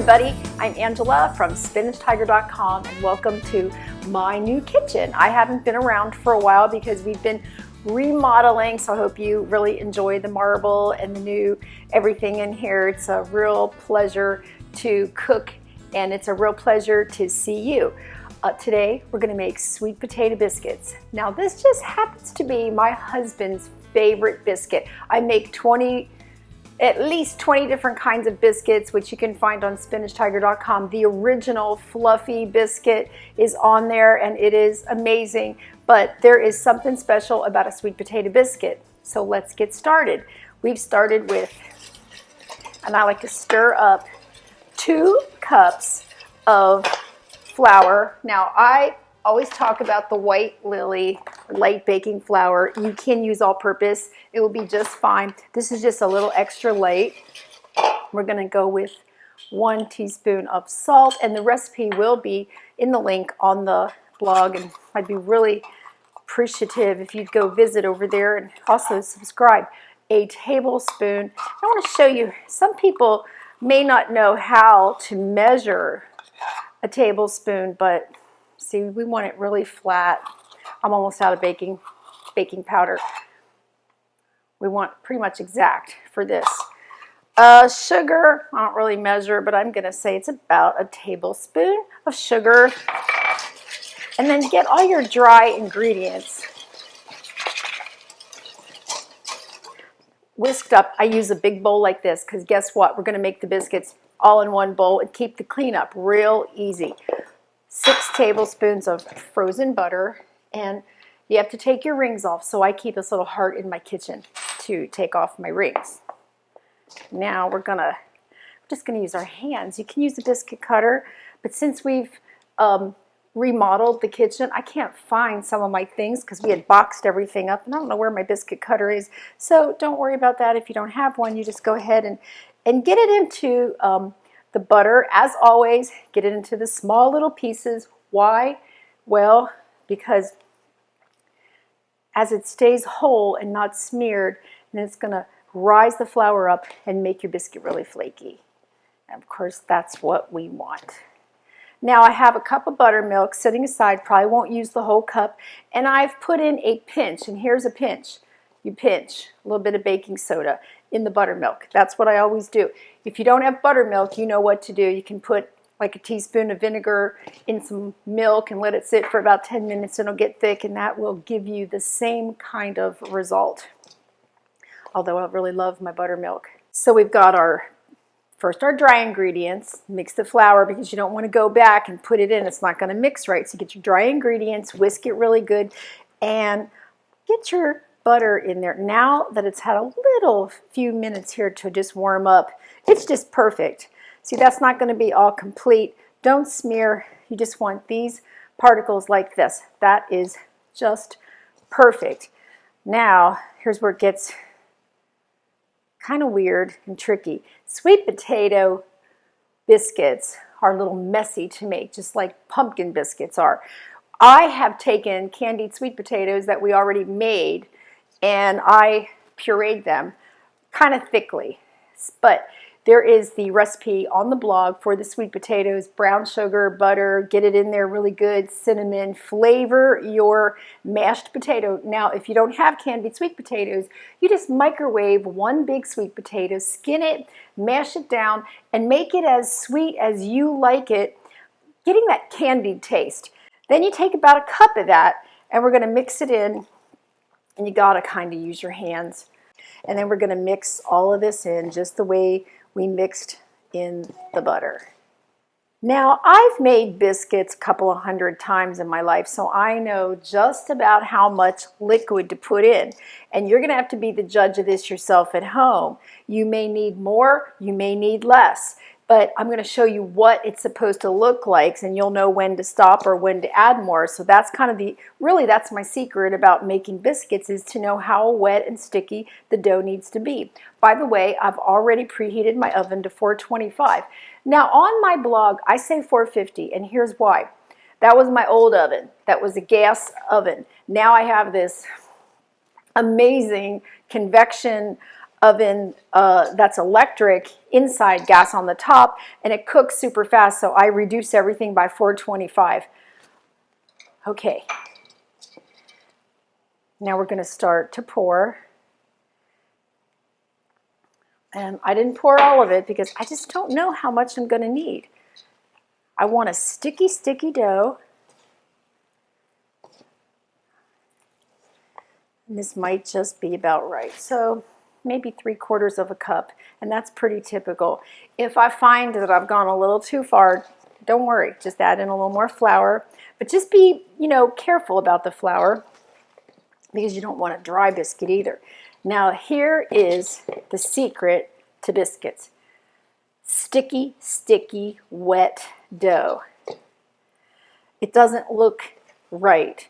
everybody, I'm Angela from SpinachTiger.com and welcome to my new kitchen. I haven't been around for a while because we've been remodeling, so I hope you really enjoy the marble and the new everything in here. It's a real pleasure to cook and it's a real pleasure to see you. Today we're going to make sweet potato biscuits. Now this just happens to be my husband's favorite biscuit. I make at least 20 different kinds of biscuits, which you can find on SpinachTiger.com. The original fluffy biscuit is on there and it is amazing, but there is something special about a sweet potato biscuit. So let's get started. We've started with, and I like to stir up 2 cups of flour. Now I always talk about the white lily light baking flour. You can use all purpose. It will be just fine. This is just a little extra light. We're going to go with 1 teaspoon of salt, and the recipe will be in the link on the blog, and I'd be really appreciative if you'd go visit over there and also subscribe. A tablespoon. I want to show you, some people may not know how to measure a tablespoon, but see, we want it really flat. I'm almost out of baking powder. We want pretty much exact for this. Sugar, I don't really measure, but I'm going to say it's about a tablespoon of sugar. And then get all your dry ingredients whisked up. I use a big bowl like this because guess what? We're going to make the biscuits all in one bowl and keep the cleanup real easy. 6 tablespoons of frozen butter, and you have to take your rings off, so I keep this little heart in my kitchen to take off my rings. Now we're just gonna use our hands. You can use a biscuit cutter, but since we've remodeled the kitchen, I can't find some of my things because we had boxed everything up, and I don't know where my biscuit cutter is. So don't worry about that. If you don't have one, you just go ahead and get it into the butter. As always, get it into the small little pieces. Why? Well, because as it stays whole and not smeared, then it's going to rise the flour up and make your biscuit really flaky. And of course, that's what we want. Now I have a cup of buttermilk sitting aside, probably won't use the whole cup, and I've put in a pinch, and here's a pinch. You pinch a little bit of baking soda in the buttermilk. That's what I always do. If you don't have buttermilk, you know what to do. You can put like a teaspoon of vinegar in some milk and let it sit for about 10 minutes and it'll get thick, and that will give you the same kind of result. Although I really love my buttermilk. So we've got first our dry ingredients. Mix the flour because you don't want to go back and put it in. It's not going to mix right. So get your dry ingredients, whisk it really good, and get your butter in there. Now that it's had a little few minutes here to just warm up, it's just perfect. See, that's not going to be all complete. Don't smear. You just want these particles like this. That is just perfect. Now, here's where it gets kind of weird and tricky. Sweet potato biscuits are a little messy to make, just like pumpkin biscuits are. I have taken candied sweet potatoes that we already made and I pureed them kind of thickly, but there is the recipe on the blog for the sweet potatoes, brown sugar, butter, get it in there really good, cinnamon, flavor your mashed potato. Now, if you don't have candied sweet potatoes, you just microwave 1 big sweet potato, skin it, mash it down, and make it as sweet as you like it, getting that candied taste. Then you take about a cup of that, and we're going to mix it in, and you got to kind of use your hands. And then we're going to mix all of this in just the way we mixed in the butter. Now, I've made biscuits a couple of 100 times in my life, so I know just about how much liquid to put in. And you're going to have to be the judge of this yourself at home. You may need more, you may need less. But I'm going to show you what it's supposed to look like, and you'll know when to stop or when to add more. So that's kind of really that's my secret about making biscuits, is to know how wet and sticky the dough needs to be. By the way, I've already preheated my oven to 425. Now on my blog, I say 450, and here's why. That was my old oven. That was a gas oven. Now I have this amazing convection oven that's electric, inside, gas on the top, and it cooks super fast, so I reduce everything by 425. Okay. Now we're going to start to pour. And I didn't pour all of it because I just don't know how much I'm going to need. I want a sticky, sticky dough. And this might just be about right. So maybe 3/4 of a cup. And that's pretty typical. If I find that I've gone a little too far, don't worry. Just add in a little more flour. But just be, careful about the flour, because you don't want a dry biscuit either. Now here is the secret to biscuits. Sticky, sticky, wet dough. It doesn't look right.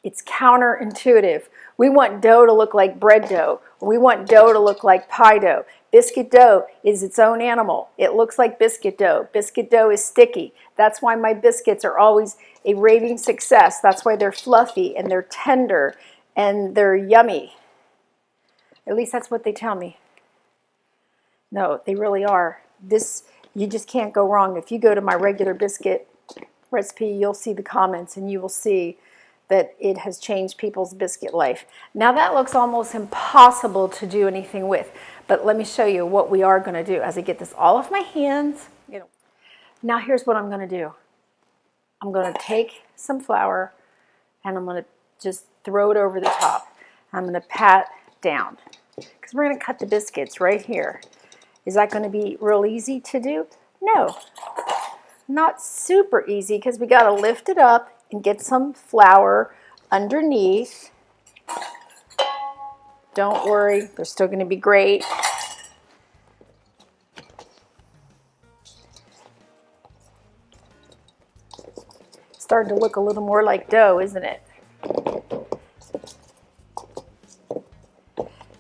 It's counterintuitive. We want dough to look like bread dough. We want dough to look like pie dough. Biscuit dough is its own animal. It looks like biscuit dough. Biscuit dough is sticky. That's why my biscuits are always a raving success. That's why they're fluffy and they're tender and they're yummy. At least that's what they tell me. No, they really are. You just can't go wrong. If you go to my regular biscuit recipe, you'll see the comments and you will see that it has changed people's biscuit life. Now that looks almost impossible to do anything with, but let me show you what we are going to do as I get this all off my hands. Now here's what I'm going to do. I'm going to take some flour and I'm going to just throw it over the top. I'm going to pat down because we're going to cut the biscuits right here. Is that going to be real easy to do? No, not super easy, because we got to lift it up and get some flour underneath. Don't worry, they're still going to be great. Starting to look a little more like dough, isn't it?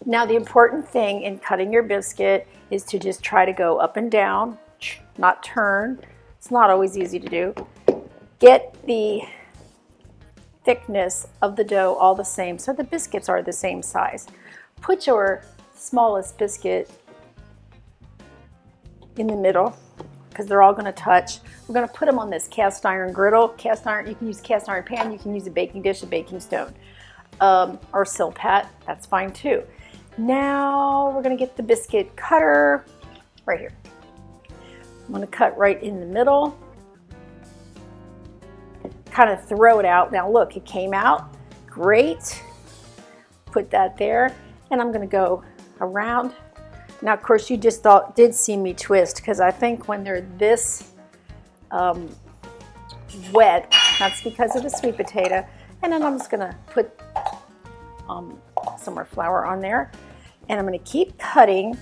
Now the important thing in cutting your biscuit is to just try to go up and down, not turn. It's not always easy to do. Get the thickness of the dough all the same so the biscuits are the same size. Put your smallest biscuit in the middle because they're all going to touch. We're going to put them on this cast iron griddle. Cast iron, you can use a cast iron pan, you can use a baking dish, a baking stone, or Silpat, that's fine too. Now we're going to get the biscuit cutter right here. I'm going to cut right in the middle. Kind of throw it out. Now look, it came out great. Put that there, and I'm going to go around. Now of course you just did see me twist, because I think when they're this wet, that's because of the sweet potato. And then I'm just going to put some more flour on there, and I'm going to keep cutting.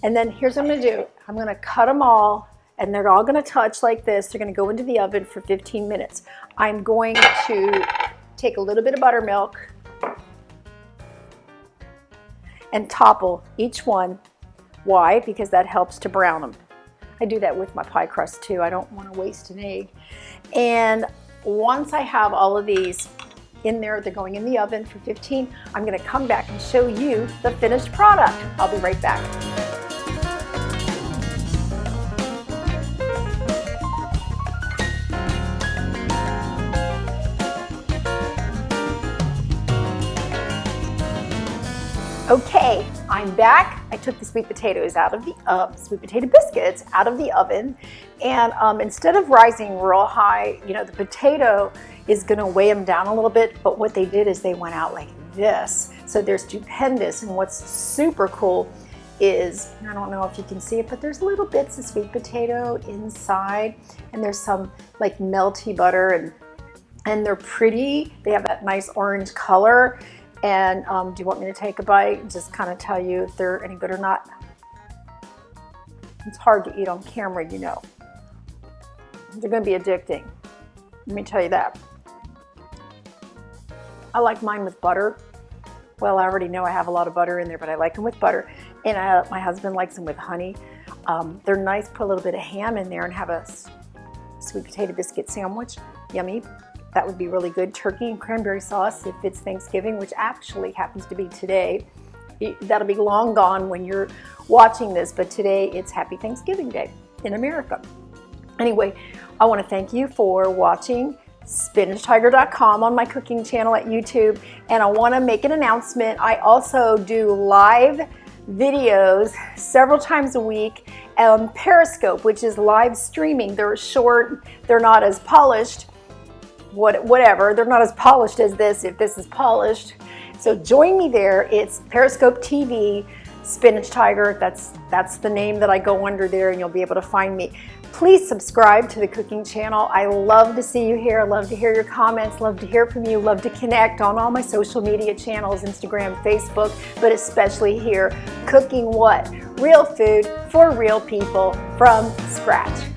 And then here's what I'm going to do. I'm going to cut them all, and they're all going to touch like this. They're going to go into the oven for 15 minutes. I'm going to take a little bit of buttermilk and topple each one. Why? Because that helps to brown them. I do that with my pie crust too. I don't want to waste an egg. And once I have all of these in there, they're going in the oven for 15. I'm going to come back and show you the finished product. I'll be right back. Okay, I'm back. I took the sweet potatoes out of the sweet potato biscuits out of the oven, and instead of rising real high, the potato is going to weigh them down a little bit. But what they did is they went out like this, so they're stupendous. And what's super cool is, I don't know if you can see it, but there's little bits of sweet potato inside, and there's some like melty butter, and they're pretty. They have that nice orange color. And do you want me to take a bite and just kind of tell you if they're any good or not? It's hard to eat on camera, They're going to be addicting. Let me tell you that. I like mine with butter. Well, I already know I have a lot of butter in there, but I like them with butter. And my husband likes them with honey. They're nice. Put a little bit of ham in there and have a sweet potato biscuit sandwich. Yummy. That would be really good. Turkey and cranberry sauce if it's Thanksgiving, which actually happens to be today. that'll be long gone when you're watching this, but today it's Happy Thanksgiving Day in America. Anyway, I want to thank you for watching SpinachTiger.com on my cooking channel at YouTube, and I want to make an announcement. I also do live videos several times a week on Periscope, which is live streaming. They're short, they're not as polished, whatever, they're not as polished as this, if this is polished. So join me there. It's Periscope TV, Spinach Tiger. That's the name that I go under there, and you'll be able to find me. Please subscribe to the cooking channel. I love to see you here. I love to hear your comments, love to hear from you, love to connect on all my social media channels, Instagram, Facebook, but especially here. Cooking what? Real food for real people from scratch.